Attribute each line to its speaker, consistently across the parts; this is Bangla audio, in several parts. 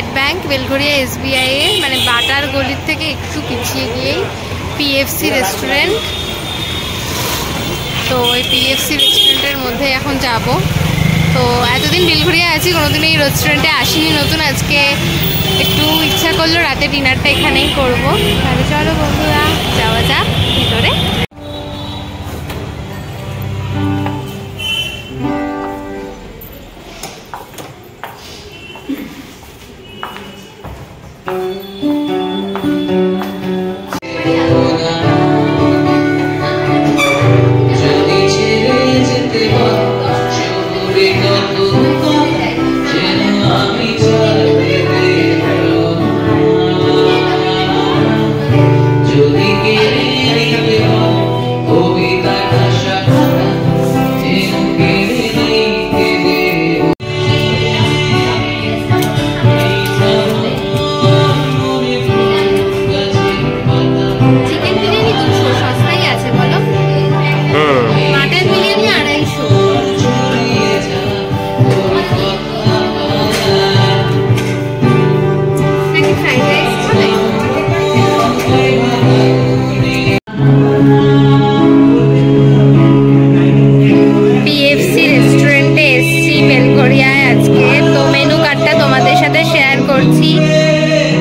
Speaker 1: স্টেট ব্যাংক, বেলঘড়িয়া SBI এর মানে বাটার গলির থেকে একটু পিছিয়ে গিয়েই PFC রেস্টুরেন্ট। তো ওই PFC রেস্টুরেন্টের মধ্যে এখন যাব। তো এতদিন বেলঘড়িয়া আছি, কোনোদিন এই রেস্টুরেন্টে আসিনি, নতুন আজকে একটু ইচ্ছা করলো রাতে ডিনারটা এখানেই করব। তাহলে চলো বন্ধুরা যাওয়া যাক ভিতরে।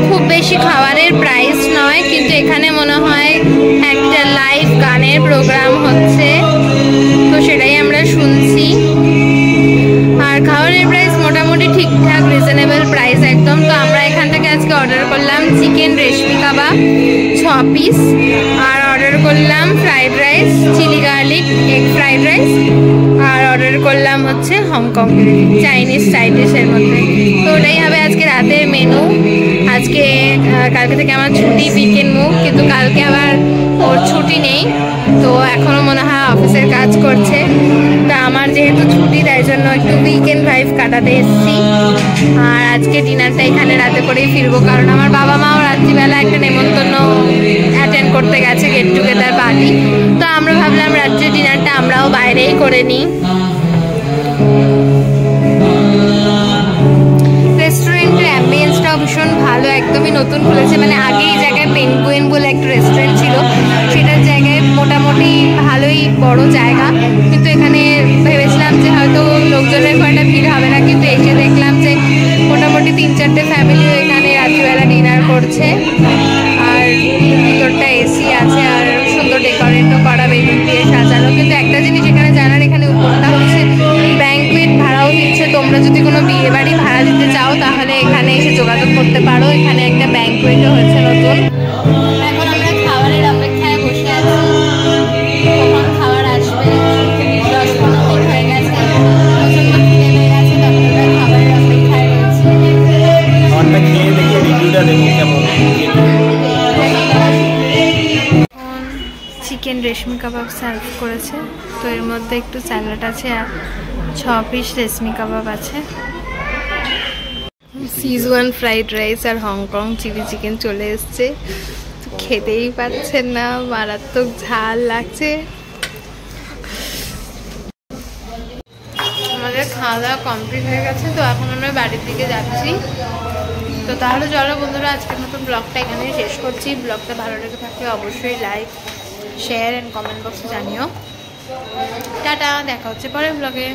Speaker 1: খুব বেশি খাবারের প্রাইস নয়, কিন্তু এখানে মনে হয় একটা লাইভ গানের প্রোগ্রাম হচ্ছে, তো সেটাই আমরা শুনছি। আর খাবারের প্রাইস মোটামুটি ঠিকঠাক, রিজনেবল প্রাইস একদম। তো আমরা এখান থেকে আজকে অর্ডার করলাম চিকেন রেশমি কাবাব 6 পিস, আর অর্ডার করলাম fried rice, chilli garlic egg fried rice, আর অর্ডার করলাম হচ্ছে হংকং চাইনিজ সাইড ডিশের মধ্যে। তো ওটাই হবে আজকে রাতের মেনু। আজকে কালকে থেকে আমার ছুটি, উইকেন্ড মুভ, কিন্তু কালকে আবার ওর ছুটি নেই, তো এখনও মনে হয় অফিসের কাজ করছে। তা আমার যেহেতু ছুটি, তাই জন্য একটু উইকেন্ড ভাইব কাটাতে এসেছি। আর আজকে ডিনারটা এখানে রাতে করেই ফিরবো, কারণ আমার বাবা মাও রাত্রিবেলা একটা নেমন্তন্ন অ্যাটেন্ড করতে গেছে, গেট টুগেদার পার্টি। তো আমরা ভাবলাম রাত্রের ডিনারটা আমরাও বাইরেই করে নিই। রেস্টুরেন্টের অ্যাম্বিয়েন্সটাও ভীষণ ভালো, একদমই নতুন খুলেছে। মানে আগে এই জায়গায় পেঙ্গুইন বলে একটা রেস্টুরেন্ট ছিল, সেটার জায়গায় মোটামুটি ভালোই বড় জায়গা, কিন্তু এখানে ভেবেছিলাম যে হয়তো লোকজনের খুব একটা ভিড় হবে না, কিন্তু এসে দেখলাম যে মোটামুটি 3-4টে ফ্যামিলিও এখানে রাত্রিবেলা ডিনার করছে। আর ভিতরটা এসি আছে, আর সুন্দর ডেকোরেটও করা, বেলুন দিয়ে সাজানো। কিন্তু একটা জিনিস এখানে জানার, এখানে উপরটা হচ্ছে ব্যাঙ্কুয়েট ভাড়াও দিচ্ছে। তোমরা যদি কোনো বিয়ে বাড়ি ভাড়া দিতে চাও তাহলে এখানে এসে যোগাযোগ করতে পারো। এখানে একটা ব্যাঙ্কুয়েটও হয়েছে নতুন। এখন আমরা খাবারের অপেক্ষায় বসে আছি, কখন খাবার আসবে। 10-15 মিনিট হয়ে গেছে, প্রচন্ড খিদে হয়ে গেছে, তখন আমরা খাবারের অপেক্ষায় রয়েছি। চিকেন রেশমি কাবাব সার্ভ করেছে, তো এর মধ্যে একটু স্যালাড আছে আর 6 পিস রেশমি কাবাব আছে। সিজওয়ান ফ্রাইড রাইস আর হংকং চিলি চিকেন চলে এসছে, তো খেতেই পাচ্ছেন না, মারাত্মক ঝাল লাগছে। আমাদের খাওয়া দাওয়া কমপ্লিট হয়ে গেছে, তো এখন আমরা বাড়ির দিকে যাচ্ছি। তো তাহলে চলো বন্ধুরা, আজকের মতো ব্লগটা এখানেই শেষ করছি। ব্লগটা ভালো লেগে থাকলে অবশ্যই লাইক, শেয়ার অ্যান্ড কমেন্ট বক্সে জানিও। টাটা, দেখা হচ্ছে পরের ব্লগে।